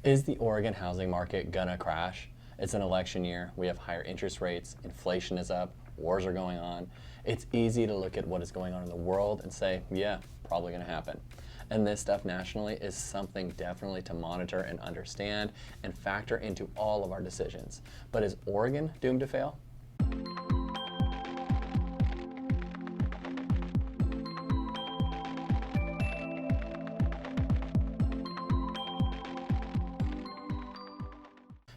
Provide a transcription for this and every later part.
Is the Oregon housing market gonna crash? It's an election year. We have higher interest rates, inflation is up, wars are going on. It's easy to look at what is going on in the world and say, yeah, probably gonna happen. And this stuff nationally is something definitely to monitor and understand and factor into all of our decisions. But is Oregon doomed to fail?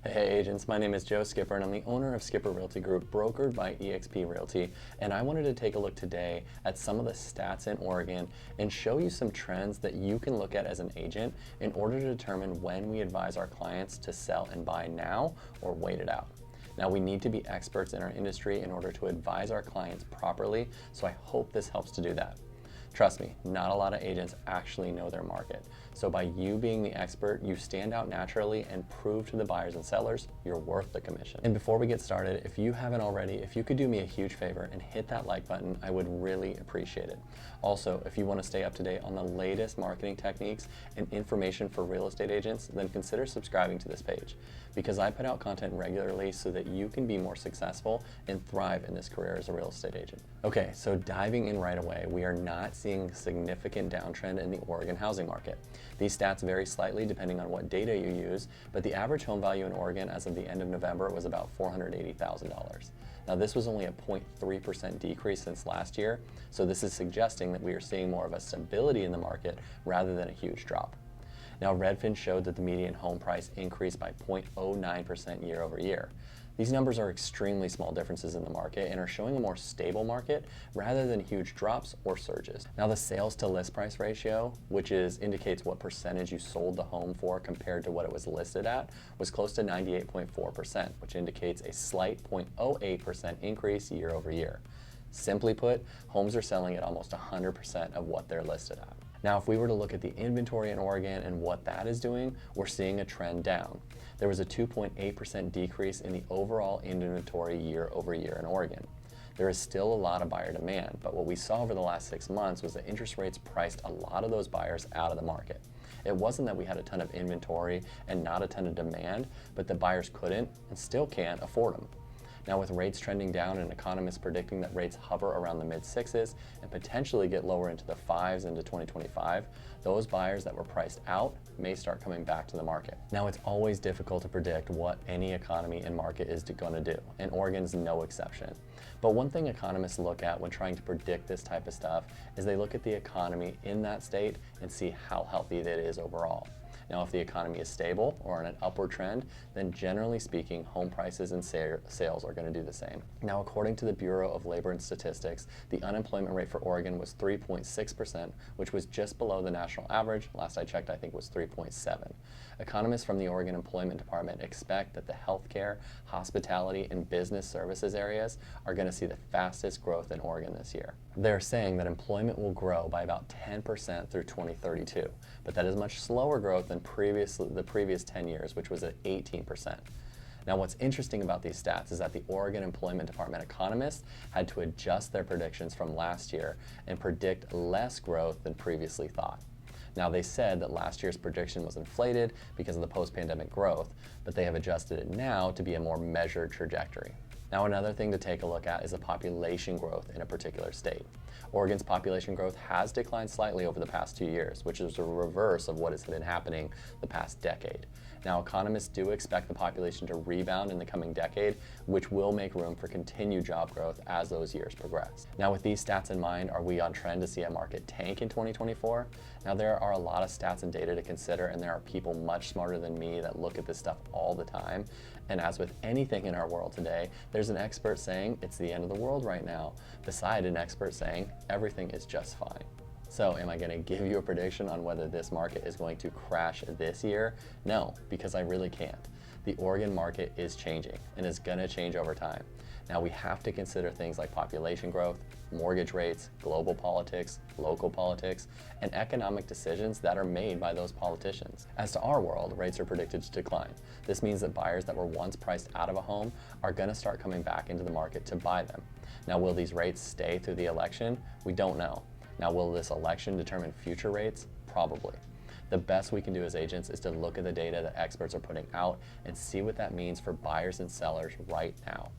Hey agents, my name is Joe Skipper and I'm the owner of Skipper Realty Group, brokered by eXp Realty, and I wanted to take a look today at some of the stats in Oregon and show you some trends that you can look at as an agent in order to determine when we advise our clients to sell and buy now or wait it out. Now, we need to be experts in our industry in order to advise our clients properly, so I hope this helps to do that. Trust me, not a lot of agents actually know their market. So by you being the expert, you stand out naturally and prove to the buyers and sellers you're worth the commission. And before we get started, if you haven't already, if you could do me a huge favor and hit that like button, I would really appreciate it. Also, if you want to stay up to date on the latest marketing techniques and information for real estate agents, then consider subscribing to this page, because I put out content regularly so that you can be more successful and thrive in this career as a real estate agent. Okay, so diving in right away, we are not seeing significant downtrend in the Oregon housing market. These stats vary slightly depending on what data you use, but the average home value in Oregon as of the end of November was about $480,000. Now, this was only a 0.3% decrease since last year, so this is suggesting that we are seeing more of a stability in the market rather than a huge drop. Now, Redfin showed that the median home price increased by 0.09% year over year. These numbers are extremely small differences in the market and are showing a more stable market rather than huge drops or surges. Now, the sales to list price ratio, which indicates what percentage you sold the home for compared to what it was listed at, was close to 98.4%, which indicates a slight 0.08% increase year over year. Simply put, homes are selling at almost 100% of what they're listed at. Now, if we were to look at the inventory in Oregon and what that is doing, we're seeing a trend down. There was a 2.8% decrease in the overall inventory year over year in Oregon. There is still a lot of buyer demand, but what we saw over the last 6 months was that interest rates priced a lot of those buyers out of the market. It wasn't that we had a ton of inventory and not a ton of demand, but the buyers couldn't and still can't afford them. Now, with rates trending down and economists predicting that rates hover around the mid-6s and potentially get lower into the 5s into 2025, those buyers that were priced out may start coming back to the market. Now, it's always difficult to predict what any economy and market is going to do, and Oregon's no exception. But one thing economists look at when trying to predict this type of stuff is they look at the economy in that state and see how healthy it is overall. Now, if the economy is stable or on an upward trend, then generally speaking, home prices and sales are going to do the same. Now, according to the Bureau of Labor and Statistics, the unemployment rate for Oregon was 3.6%, which was just below the national average. Last I checked, I think was 3.7. Economists from the Oregon Employment Department expect that the healthcare, hospitality, and business services areas are going to see the fastest growth in Oregon this year. They're saying that employment will grow by about 10% through 2032, but that is much slower growth than the previous 10 years, which was at 18%. Now, what's interesting about these stats is that the Oregon Employment Department economists had to adjust their predictions from last year and predict less growth than previously thought. Now, they said that last year's prediction was inflated because of the post-pandemic growth, but they have adjusted it now to be a more measured trajectory. Now, another thing to take a look at is the population growth in a particular state. Oregon's population growth has declined slightly over the past 2 years, which is a reverse of what has been happening the past decade. Now, economists do expect the population to rebound in the coming decade, which will make room for continued job growth as those years progress. Now, with these stats in mind, are we on trend to see a market tank in 2024? Now, there are a lot of stats and data to consider, and there are people much smarter than me that look at this stuff all the time. And as with anything in our world today, there's an expert saying it's the end of the world right now, beside an expert saying everything is just fine. So am I going to give you a prediction on whether this market is going to crash this year? No, because I really can't. The Oregon market is changing and is going to change over time. Now, we have to consider things like population growth, mortgage rates, global politics, local politics, and economic decisions that are made by those politicians. As to our world, rates are predicted to decline. This means that buyers that were once priced out of a home are going to start coming back into the market to buy them. Now, will these rates stay through the election? We don't know. Now, will this election determine future rates? Probably. The best we can do as agents is to look at the data that experts are putting out and see what that means for buyers and sellers right now.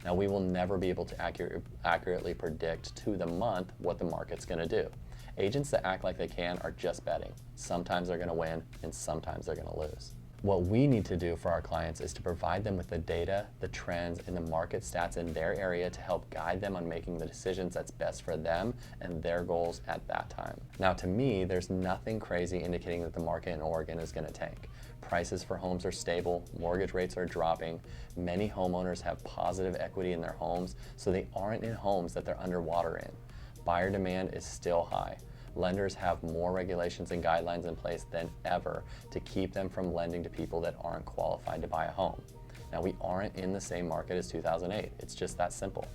Now, we will never be able to accurately predict to the month what the market's going to do. Agents that act like they can are just betting. Sometimes they're going to win and sometimes they're going to lose. What we need to do for our clients is to provide them with the data, the trends, and the market stats in their area to help guide them on making the decisions that's best for them and their goals at that time. Now, to me, there's nothing crazy indicating that the market in Oregon is going to tank. Prices for homes are stable, mortgage rates are dropping, many homeowners have positive equity in their homes, so they aren't in homes that they're underwater in. Buyer demand is still high. Lenders have more regulations and guidelines in place than ever to keep them from lending to people that aren't qualified to buy a home. Now, we aren't in the same market as 2008. It's just that simple.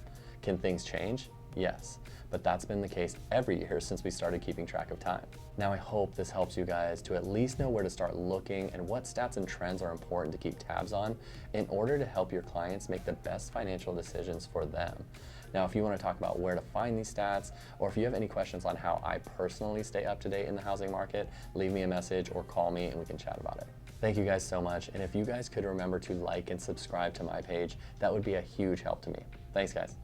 Can things change? Yes, but that's been the case every year since we started keeping track of time. Now, I hope this helps you guys to at least know where to start looking and what stats and trends are important to keep tabs on in order to help your clients make the best financial decisions for them. Now, if you want to talk about where to find these stats, or if you have any questions on how I personally stay up to date in the housing market, leave me a message or call me and we can chat about it. Thank you guys so much, and if you guys could remember to like and subscribe to my page, that would be a huge help to me. Thanks, guys.